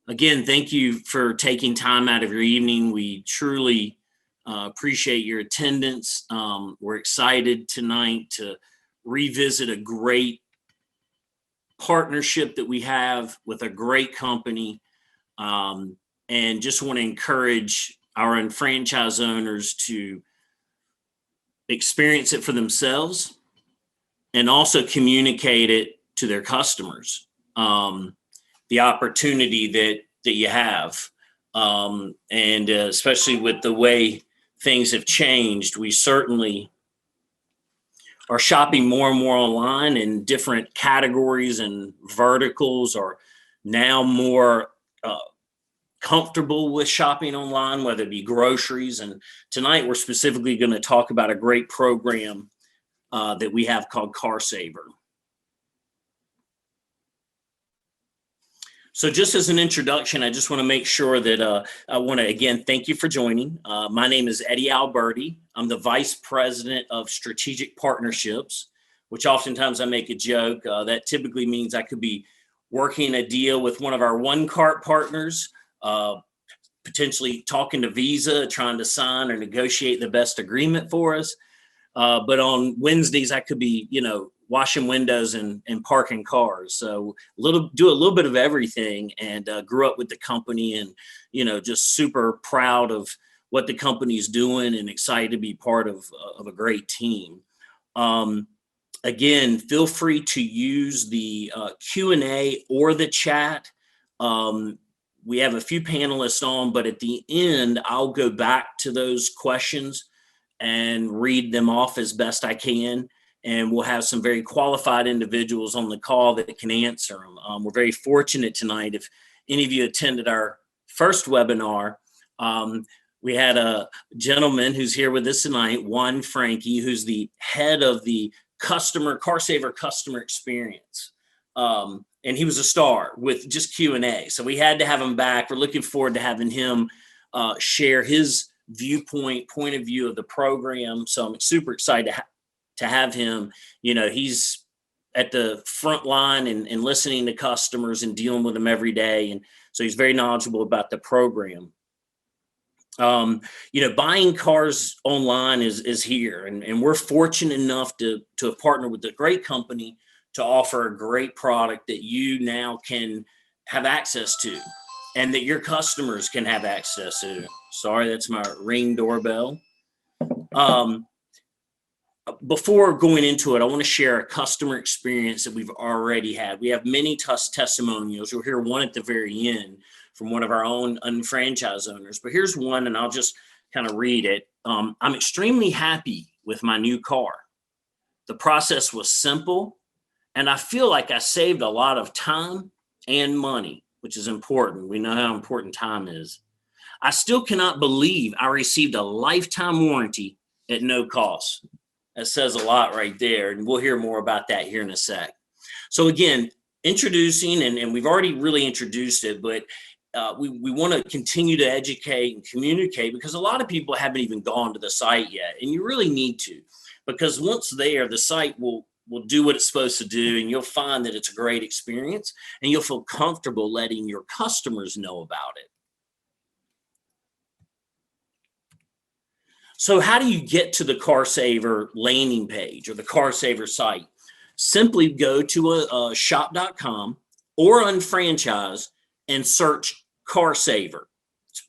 Again, thank you for taking time out of your evening. We truly appreciate your attendance. We're excited tonight to revisit a great partnership that we have with a great company, and just want to encourage our franchise owners to experience it for themselves and also communicate it to their customers. The opportunity that you have, and especially with the way things have changed, we certainly are shopping more and more online, and different categories and verticals are now more comfortable with shopping online, whether it be groceries. And tonight we're specifically going to talk about a great program that we have called CarSaver. So just as an introduction, I just want to make sure that I want to, again, thank you for joining. My name is Eddie Alberty. I'm the Vice President of Strategic Partnerships, which oftentimes I make a joke. That typically means I could be working a deal with one of our one cart partners, potentially talking to Visa, trying to sign or negotiate the best agreement for us. But on Wednesdays, I could be, washing windows and parking cars. So do a little bit of everything, and grew up with the company, and, just super proud of what the company's doing and excited to be part of a great team. Again, feel free to use the Q&A or the chat. We have a few panelists on, but at the end, I'll go back to those questions and read them off as best I can. And we'll have some very qualified individuals on the call that can answer them. We're very fortunate tonight. If any of you attended our first webinar, we had a gentleman who's here with us tonight, Juan Frankie, who's the head of the CarSaver customer experience. And he was a star with just Q&A. So we had to have him back. We're looking forward to having him share his point of view of the program. So I'm super excited to have him. He's at the front line and listening to customers and dealing with them every day. And so he's very knowledgeable about the program. Buying cars online is here, and we're fortunate enough to have partnered with a great company to offer a great product that you now can have access to, and that your customers can have access to. Sorry, that's my Ring doorbell. Before going into it, I want to share a customer experience that we've already had. We have many testimonials. You'll hear one at the very end from one of our own unfranchised owners. But here's one, and I'll just kind of read it. I'm extremely happy with my new car. The process was simple, and I feel like I saved a lot of time and money, which is important. We know how important time is. I still cannot believe I received a lifetime warranty at no cost. That says a lot right there, and we'll hear more about that here in a sec. So again, introducing, and we've already really introduced it, but we want to continue to educate and communicate, because a lot of people haven't even gone to the site yet, and you really need to, because once there, the site will do what it's supposed to do, and you'll find that it's a great experience, and you'll feel comfortable letting your customers know about it. So how do you get to the CarSaver landing page or the CarSaver site? Simply go to a shop.com or Unfranchise and search CarSaver. It's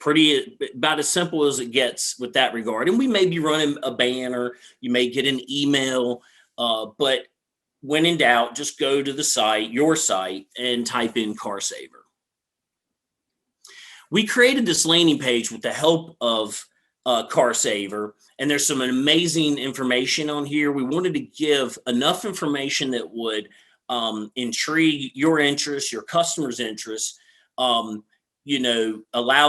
about as simple as it gets with that regard. And we may be running a banner, you may get an email, but when in doubt, just go to the site, your site, and type in CarSaver. We created this landing page with the help of CarSaver, and there's some amazing information on here. We wanted to give enough information that would intrigue your interest, your customers' interest, allow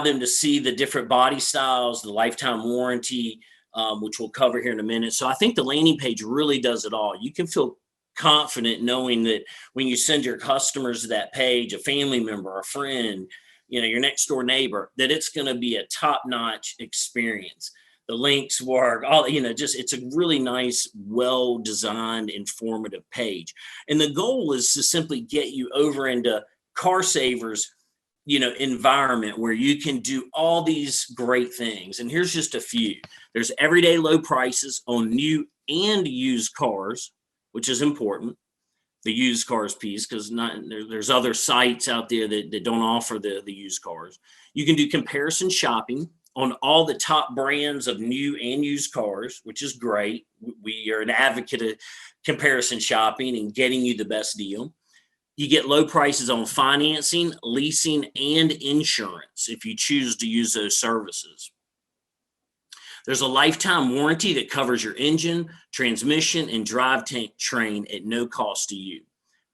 them to see the different body styles, the lifetime warranty, which we'll cover here in a minute. So I think the landing page really does it all. You can feel confident knowing that when you send your customers to that page, a family member, a friend, your next door neighbor, that it's going to be a top-notch experience. The links work, it's a really nice, well-designed, informative page. And the goal is to simply get you over into CarSaver's environment where you can do all these great things. And here's just a few. There's everyday low prices on new and used cars, which is important. The used cars piece, because there's other sites out there that don't offer the used cars. You can do comparison shopping on all the top brands of new and used cars, which is great. We are an advocate of comparison shopping and getting you the best deal. You get low prices on financing, leasing, and insurance if you choose to use those services. There's a lifetime warranty that covers your engine, transmission, and drivetrain at no cost to you.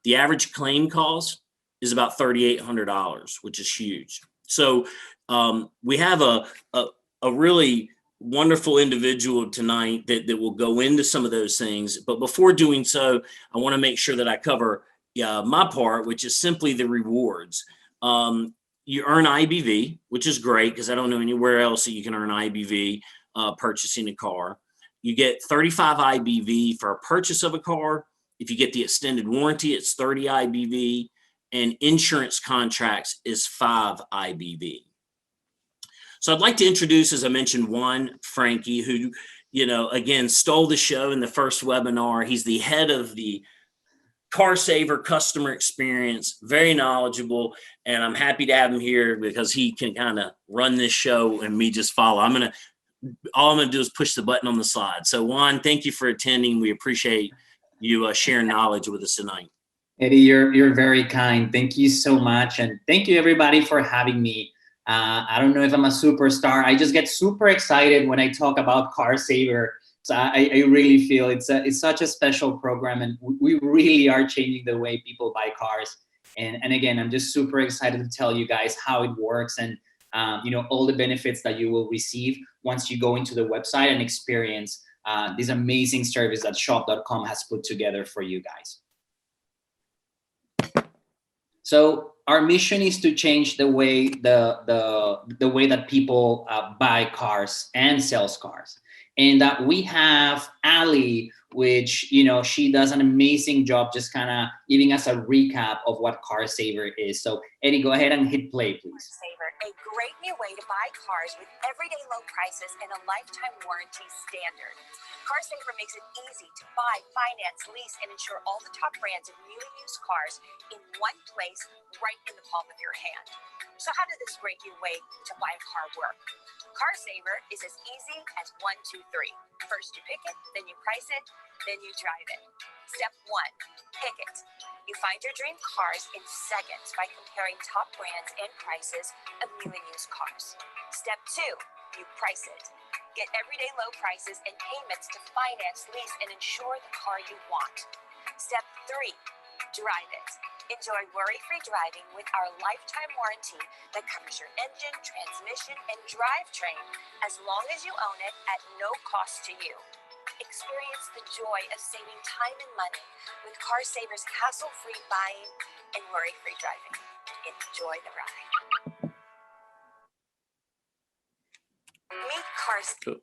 The average claim cost is about $3,800, which is huge. So we have a really wonderful individual tonight that will go into some of those things. But before doing so, I want to make sure that I cover my part, which is simply the rewards. You earn IBV, which is great because I don't know anywhere else that you can earn IBV purchasing a car. You get 35 IBV for a purchase of a car. If you get the extended warranty, it's 30 IBV, and insurance contracts is 5 IBV. So I'd like to introduce, as I mentioned, Juan Frankie, who, again, stole the show in the first webinar. He's the head of the CarSaver customer experience, very knowledgeable, and I'm happy to have him here because he can kind of run this show and me just follow. All I'm gonna do is push the button on the slide. So Juan, thank you for attending. We appreciate you sharing knowledge with us tonight. Eddie, you're very kind. Thank you so much, and thank you everybody for having me. I don't know if I'm a superstar. I just get super excited when I talk about CarSaver. So I really feel it's such a special program, and we really are changing the way people buy cars. And again, I'm just super excited to tell you guys how it works and all the benefits that you will receive once you go into the website and experience this amazing service that shop.com has put together for you guys. So our mission is to change the way the way that people buy cars and sells cars. And we have Ali, which, she does an amazing job just kind of giving us a recap of what CarSaver is. So Eddie, go ahead and hit play, please. CarSaver, a great new way to buy cars with everyday low prices and a lifetime warranty standard. CarSaver makes it easy to buy, finance, lease, and insure all the top brands of new and used cars in one place, right in the palm of your hand. So how does this great new way to buy a car work? CarSaver is as easy as 1, 2, 3. First you pick it, then you price it, then you drive it. Step 1, pick it. You find your dream cars in seconds by comparing top brands and prices of new and used cars. Step 2, you price it. Get everyday low prices and payments to finance, lease, and insure the car you want. Step 3, drive it. Enjoy worry-free driving with our lifetime warranty that covers your engine, transmission, and drivetrain as long as you own it at no cost to you. Experience the joy of saving time and money with CarSaver's hassle-free buying and worry-free driving. Enjoy the ride. Meet CarSaver.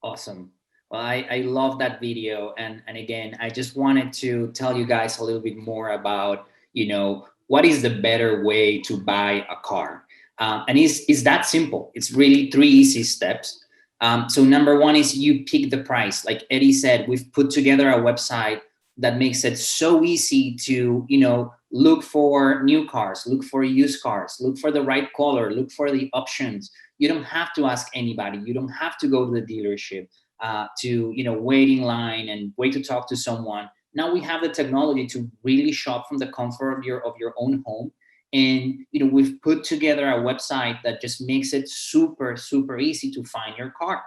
Awesome. Well, I love that video. And again, I just wanted to tell you guys a little bit more about, what is the better way to buy a car? And it's that simple. It's really 3 easy steps. So number 1 is you pick the price. Like Eddie said, we've put together a website that makes it so easy to, look for new cars, look for used cars, look for the right color, look for the options. You don't have to ask anybody. You don't have to go to the dealership to wait in line and wait to talk to someone. Now we have the technology to really shop from the comfort of your own home. And we've put together a website that just makes it super, super easy to find your car.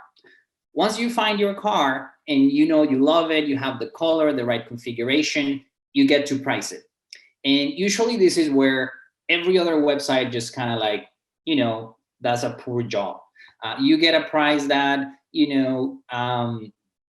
Once you find your car and you love it, you have the color, the right configuration, you get to price it. And usually this is where every other website just kind of like, does a poor job. You get a price that,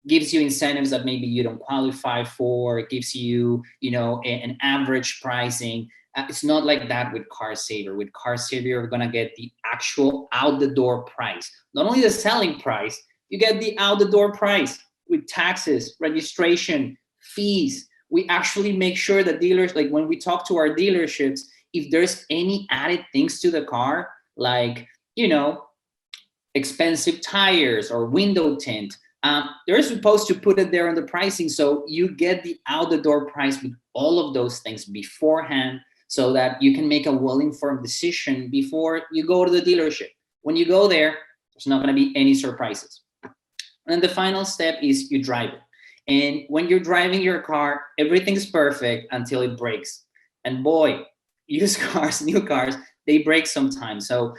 gives you incentives that maybe you don't qualify for. It gives you, an average pricing. It's not like that with CarSaver. With CarSaver, you're going to get the actual out-the-door price. Not only the selling price, you get the out-the-door price with taxes, registration, fees, we actually make sure that dealers, like when we talk to our dealerships, if there's any added things to the car, like, expensive tires or window tint, they're supposed to put it there on the pricing. So you get the out the door price with all of those things beforehand, so that you can make a well-informed decision before you go to the dealership. When you go there, there's not going to be any surprises. And the final step is you drive it. And when you're driving your car, everything's perfect until it breaks. And boy, used cars, new cars, they break sometimes. So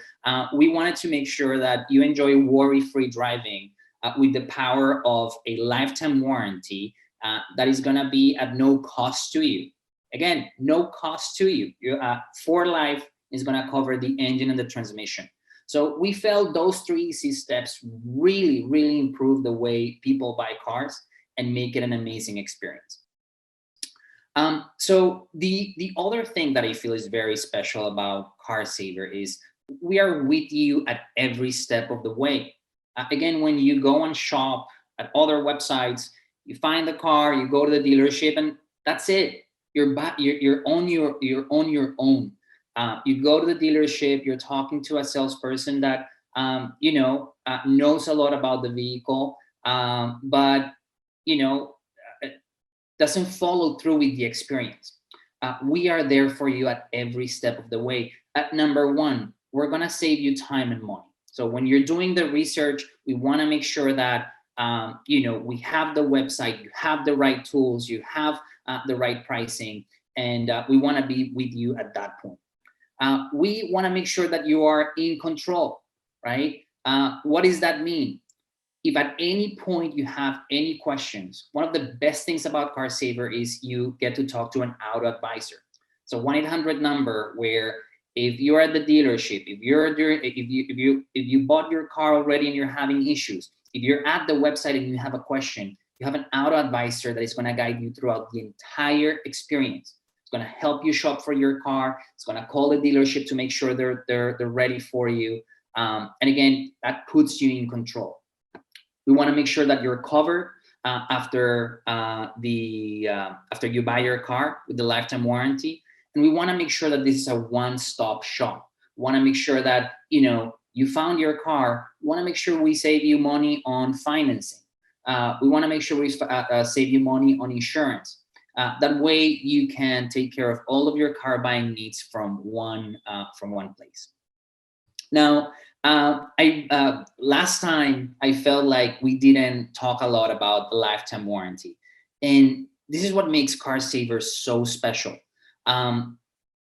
we wanted to make sure that you enjoy worry-free driving with the power of a lifetime warranty that is going to be at no cost to you. Again, no cost to you. For life is going to cover the engine and the transmission. So we felt those 3 easy steps really, really improve the way people buy cars and make it an amazing experience. So the other thing that I feel is very special about CarSaver is we are with you at every step of the way. Again, when you go and shop at other websites, you find the car, you go to the dealership, and that's it. You're on your own. You go to the dealership, you're talking to a salesperson that knows a lot about the vehicle, but doesn't follow through with the experience. We are there for you at every step of the way. At number 1, we're gonna save you time and money. So when you're doing the research, we wanna make sure that we have the website, you have the right tools, you have the right pricing, and we wanna be with you at that point. We wanna make sure that you are in control, right? What does that mean? If at any point you have any questions, one of the best things about CarSaver is you get to talk to an auto advisor. So 1-800 number where if you're at the dealership, if you bought your car already and you're having issues, if you're at the website and you have a question, you have an auto advisor that is going to guide you throughout the entire experience. It's going to help you shop for your car. It's going to call the dealership to make sure they're ready for you. And again, that puts you in control. We want to make sure that you're covered after you buy your car with the lifetime warranty. And we want to make sure that this is a one-stop shop. We want to make sure that, you found your car. We want to make sure we save you money on financing. We want to make sure we save you money on insurance. That way you can take care of all of your car buying needs from one place. Now, last time I felt like we didn't talk a lot about the lifetime warranty. And this is what makes CarSaver so special.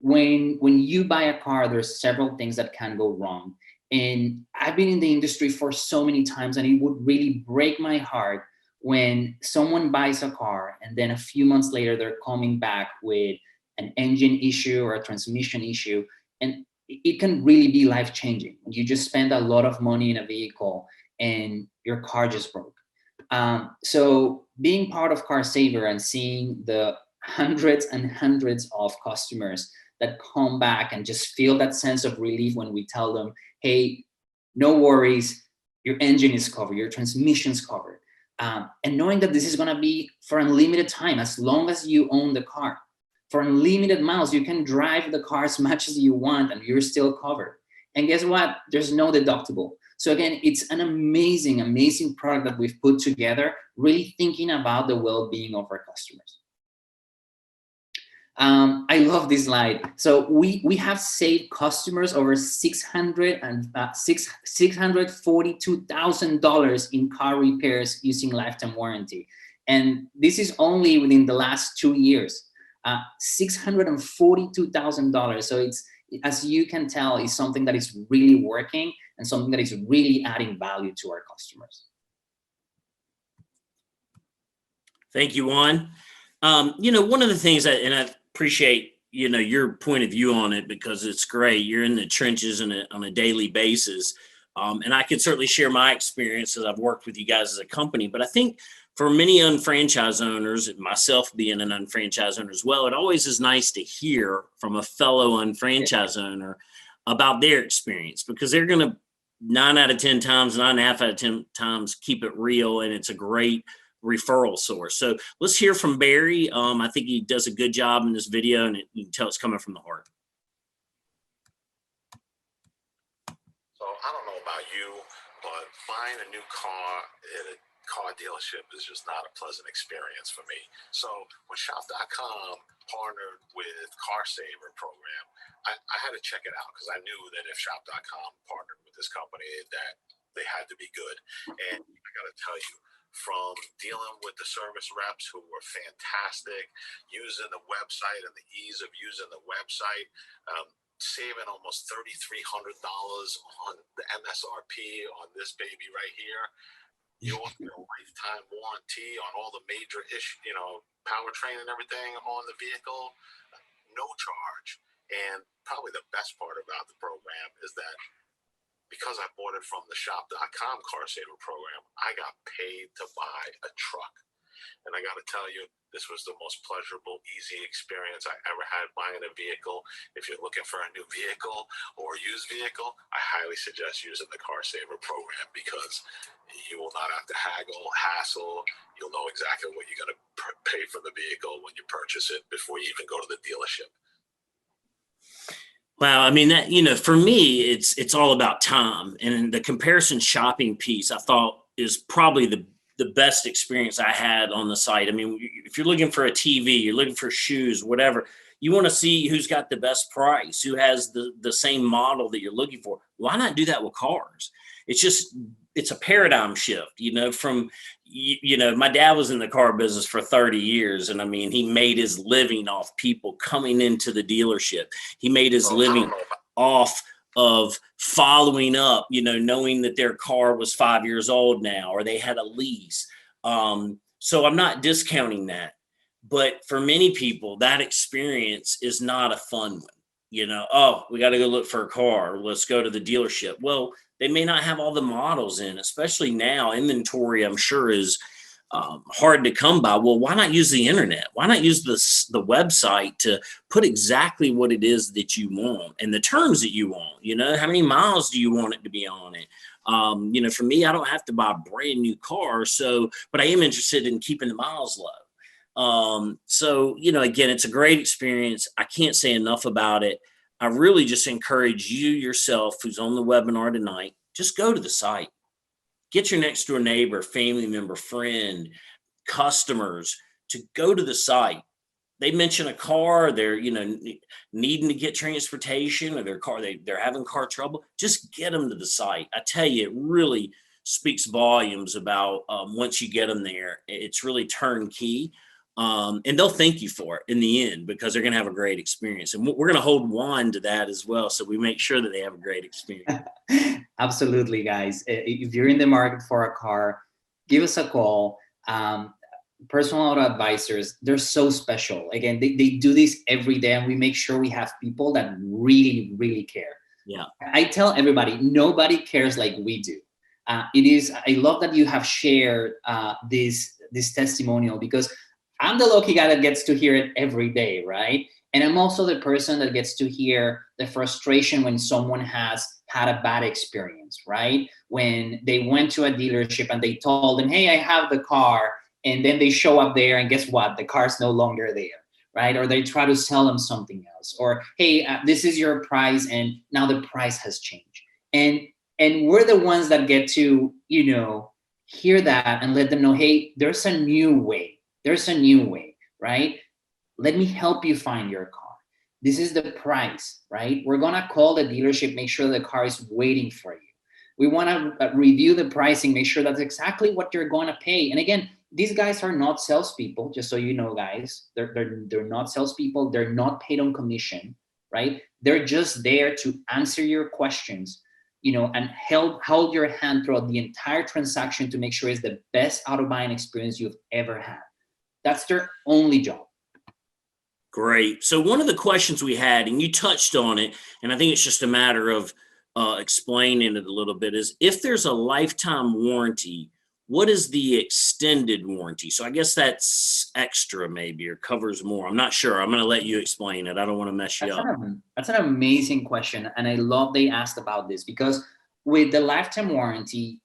When you buy a car, there's several things that can go wrong. And I've been in the industry for so many times, and it would really break my heart when someone buys a car and then a few months later, they're coming back with an engine issue or a transmission issue. And it can really be life-changing. You just spend a lot of money in a vehicle and your car just broke. So being part of CarSaver and seeing the hundreds and hundreds of customers that come back and just feel that sense of relief when we tell them, hey, no worries, your engine is covered, your transmission's covered. And knowing that this is gonna be for unlimited time, as long as you own the car. For unlimited miles, you can drive the car as much as you want and you're still covered. And guess what? There's no deductible. So again, it's an amazing, amazing product that we've put together, really thinking about the well-being of our customers. I love this slide. So we have saved customers over $642,000 in car repairs using lifetime warranty. And this is only within the last 2 years. $642,000. So it's, as you can tell, is something that is really working and something that is really adding value to our customers. Thank you, Juan. One of the things and I appreciate, your point of view on it, because it's great. You're in the trenches on a daily basis. And I can certainly share my experience as I've worked with you guys as a company, but I think for many unfranchised owners, myself being an unfranchised owner as well, it always is nice to hear from a fellow unfranchised owner about their experience, because they're going to 9 out of 10 times, 9.5 out of 10 times keep it real. And it's a great referral source. So let's hear from Barry. I think he does a good job in this video, and you can tell it's coming from the heart. So I don't know about you, but buying a new car at a car dealership is just not a pleasant experience for me. So when Shop.com partnered with CarSaver program, I had to check it out because I knew that if Shop.com partnered with this company, that they had to be good. And I got to tell you, from dealing with the service reps who were fantastic, using the website and the ease of using the website, saving almost $3,300 on the MSRP on this baby right here. You also get a lifetime warranty on all the major powertrain and everything on the vehicle, no charge. And probably the best part about the program is that because I bought it from the Shop.com CarSaver program, I got paid to buy a truck. And I got to tell you, this was the most pleasurable, easy experience I ever had buying a vehicle. If you're looking for a new vehicle or a used vehicle, I highly suggest using the CarSaver program because you will not have to hassle. You'll know exactly what you're going to pay for the vehicle when you purchase it before you even go to the dealership. Wow. I mean, that, for me, it's all about time. And the comparison shopping piece, I thought, is probably the best experience I had on the site. I mean, if you're looking for a TV, you're looking for shoes, whatever, you want to see who's got the best price, who has the same model that you're looking for. Why not do that with cars? It's a paradigm shift, from, my dad was in the car business for 30 years. And I mean, he made his living off people coming into the dealership. He made his living off of following up, knowing that their car was 5 years old now, or they had a lease. So I'm not discounting that, but for many people, that experience is not a fun one. Oh, we got to go look for a car. Let's go to the dealership. Well, they may not have all the models in, especially now. Inventory, I'm sure, is hard to come by. Well, why not use the internet? Why not use the website to put exactly what it is that you want and the terms that you want? How many miles do you want it to be on it? For me, I don't have to buy a brand new car, but I am interested in keeping the miles low. Again, it's a great experience. I can't say enough about it. I really just encourage you yourself, who's on the webinar tonight, just go to the site. Get your next door neighbor, family member, friend, customers to go to the site. They mention a car, they're needing to get transportation, or they're having car trouble. Just get them to the site. I tell you, it really speaks volumes about once you get them there. It's really turnkey. And they'll thank you for it in the end because they're going to have a great experience. And we're going to hold Juan to that as well. So we make sure that they have a great experience. Absolutely, guys. If you're in the market for a car, give us a call. Personal auto advisors, they're so special. Again, they do this every day, and we make sure we have people that really, really care. Yeah. I tell everybody, nobody cares like we do. I love that you have shared this testimonial, because I'm the lucky guy that gets to hear it every day, right? And I'm also the person that gets to hear the frustration when someone has had a bad experience, right? When they went to a dealership and they told them, hey, I have the car. And then they show up there and guess what? The car's no longer there, right? Or they try to sell them something else. Or, hey, this is your price. And now the price has changed. And we're the ones that get to, hear that and let them know, hey, there's a new way. There's a new way, right? Let me help you find your car. This is the price, right? We're going to call the dealership, make sure the car is waiting for you. We want to review the pricing, make sure that's exactly what you're going to pay. And again, these guys are not salespeople, just so you know, guys. They're not salespeople. They're not paid on commission, right? They're just there to answer your questions, and hold your hand throughout the entire transaction to make sure it's the best auto buying experience you've ever had. That's their only job. Great. So one of the questions we had, and you touched on it, and I think it's just a matter of explaining it a little bit, is if there's a lifetime warranty, what is the extended warranty? So I guess that's extra maybe, or covers more. I'm not sure. I'm going to let you explain it. I don't want to mess you up. That's an amazing question. And I love they asked about this, because with the lifetime warranty,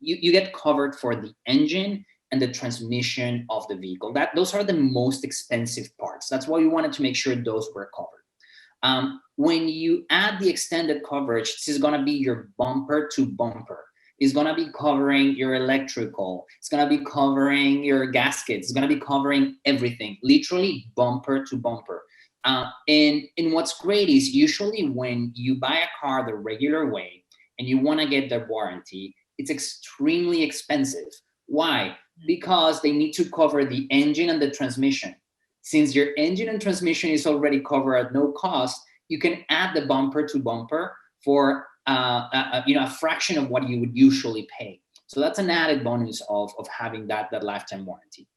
you get covered for the engine and the transmission of the vehicle. Those are the most expensive parts. That's why we wanted to make sure those were covered. When you add the extended coverage, this is going to be your bumper to bumper. It's going to be covering your electrical. It's going to be covering your gaskets. It's going to be covering everything, literally bumper to bumper. And what's great is usually when you buy a car the regular way and you want to get the warranty, it's extremely expensive. Why? Because they need to cover the engine and the transmission. Since your engine and transmission is already covered at no cost, you can add the bumper to bumper for a fraction of what you would usually pay. So that's an added bonus of having that lifetime warranty.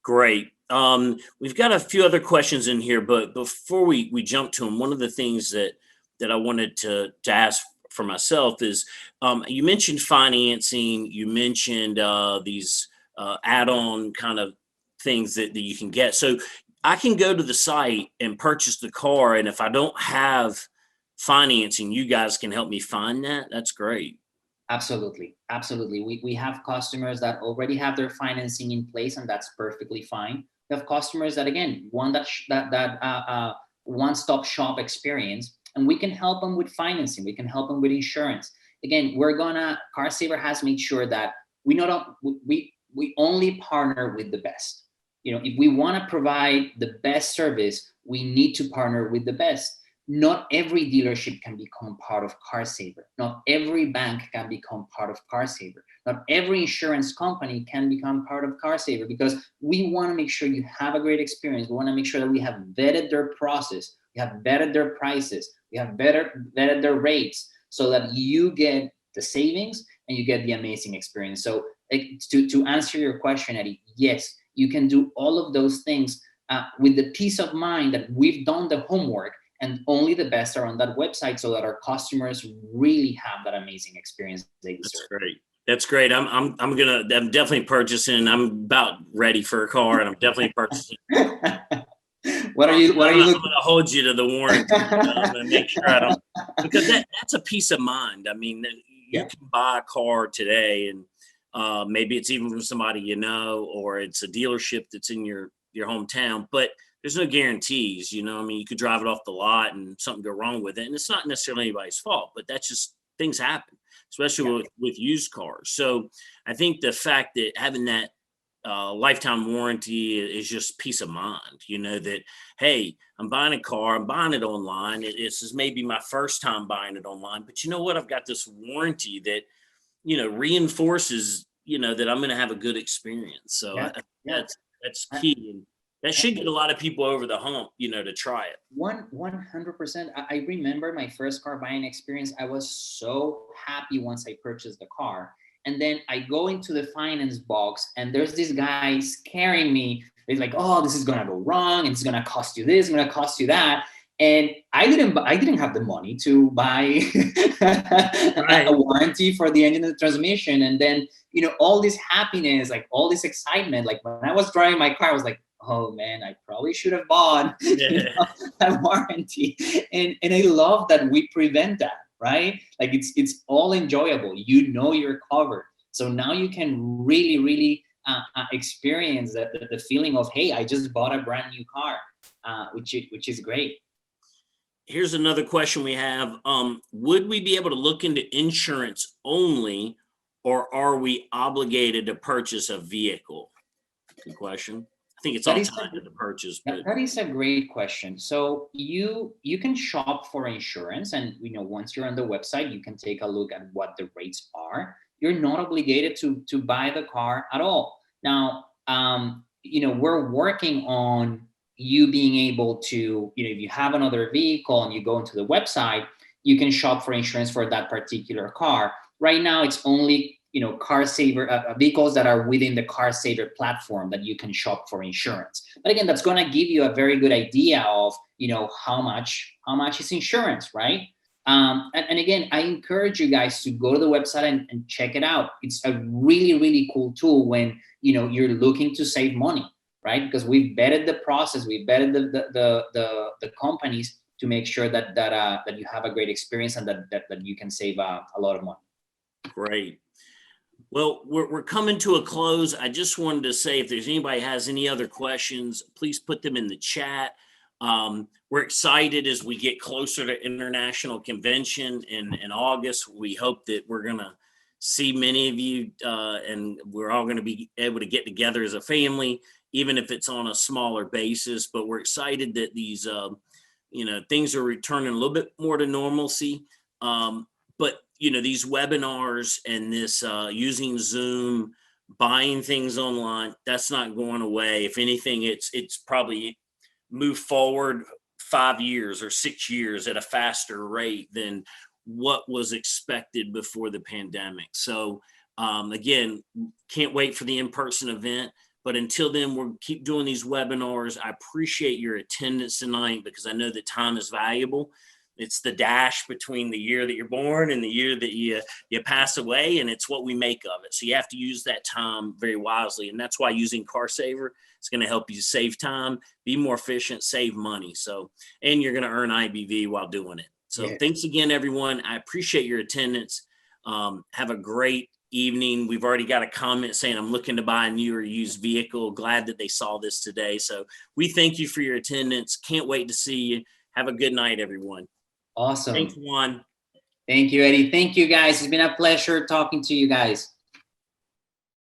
Great. We've got a few other questions in here, but before we jump to them, one of the things that I wanted to ask for myself is, you mentioned financing, you mentioned these add-on kind of things that you can get. So I can go to the site and purchase the car, and if I don't have financing, you guys can help me find that. That's great. Absolutely. We have customers that already have their financing in place, and that's perfectly fine. We have customers that, again, want that one-stop shop experience, and we can help them with financing. We can help them with insurance. Again, CarSaver has made sure that we only partner with the best. If we want to provide the best service, we need to partner with the best. Not every dealership can become part of CarSaver. Not every bank can become part of CarSaver. Not every insurance company can become part of CarSaver, because we want to make sure you have a great experience. We want to make sure that we have vetted their process, we have vetted their prices, we have vetted their rates, so that you get the savings and you get the amazing experience. So to answer your question, Eddie, yes, you can do all of those things with the peace of mind that we've done the homework, and only the best are on that website, so that our customers really have that amazing experience they deserve. That's great. I'm definitely purchasing. I'm about ready for a car, and I'm definitely purchasing. What are you I'm going to hold you to the warranty and make sure I don't, because that's a peace of mind. I mean, you can buy a car today, and maybe it's even from somebody you know, or it's a dealership that's in your hometown, but there's no guarantees. I mean, you could drive it off the lot and something go wrong with it, and it's not necessarily anybody's fault, but that's just, things happen, especially with used cars. So I think the fact that having that lifetime warranty is just peace of mind, that, hey, I'm buying a car, I'm buying it online. This is maybe my first time buying it online, but you know what? I've got this warranty that, reinforces, that I'm going to have a good experience. So that's key. And that should get a lot of people over the hump, to try it. 100%. I remember my first car buying experience. I was so happy once I purchased the car. And then I go into the finance box, and there's this guy scaring me. He's like, oh, this is going to go wrong. And it's going to cost you this, it's going to cost you that. And I didn't have the money to buy a warranty for the engine and the transmission. And then, all this happiness, like all this excitement, like when I was driving my car, I was like, oh man, I probably should have bought a warranty. And I love that we prevent that, right? Like it's all enjoyable. You're covered. So now you can really, really experience the feeling of, hey, I just bought a brand new car, which is great. Here's another question we have. Would we be able to look into insurance only, or are we obligated to purchase a vehicle? Good question. I think it's all tied to the purchase. But that is a great question. So you can shop for insurance, and once you're on the website, you can take a look at what the rates are. You're not obligated to buy the car at all. Now, we're working on you being able to, if you have another vehicle and you go into the website, you can shop for insurance for that particular car. Right now, it's only CarSaver vehicles that are within the CarSaver platform that you can shop for insurance. But again, that's going to give you a very good idea of how much is insurance, right? And again, I encourage you guys to go to the website and check it out. It's a really, really cool tool when you're looking to save money, right? Because we've vetted the process, we've vetted the companies to make sure that you have a great experience and that you can save a lot of money. Great. Well, we're coming to a close. I just wanted to say, if there's anybody has any other questions, please put them in the chat. We're excited as we get closer to International Convention in August. We hope that we're going to see many of you, and we're all going to be able to get together as a family, even if it's on a smaller basis. But we're excited that these, things are returning a little bit more to normalcy. But these webinars and this using Zoom, buying things online, that's not going away. If anything, it's probably moved forward 5 years or 6 years at a faster rate than what was expected before the pandemic. So again, can't wait for the in-person event. But until then, we'll keep doing these webinars. I appreciate your attendance tonight because I know that time is valuable. It's the dash between the year that you're born and the year that you pass away, and it's what we make of it. So you have to use that time very wisely, and that's why using CarSaver is going to help you save time, be more efficient, save money. So, and you're going to earn IBV while doing it. So Thanks again, everyone. I appreciate your attendance. Have a great evening. We've already got a comment saying, I'm looking to buy a new or used vehicle. Glad that they saw this today. So we thank you for your attendance. Can't wait to see you. Have a good night, everyone. Awesome. Thanks, Juan. Thank you, Eddie. Thank you, guys. It's been a pleasure talking to you guys.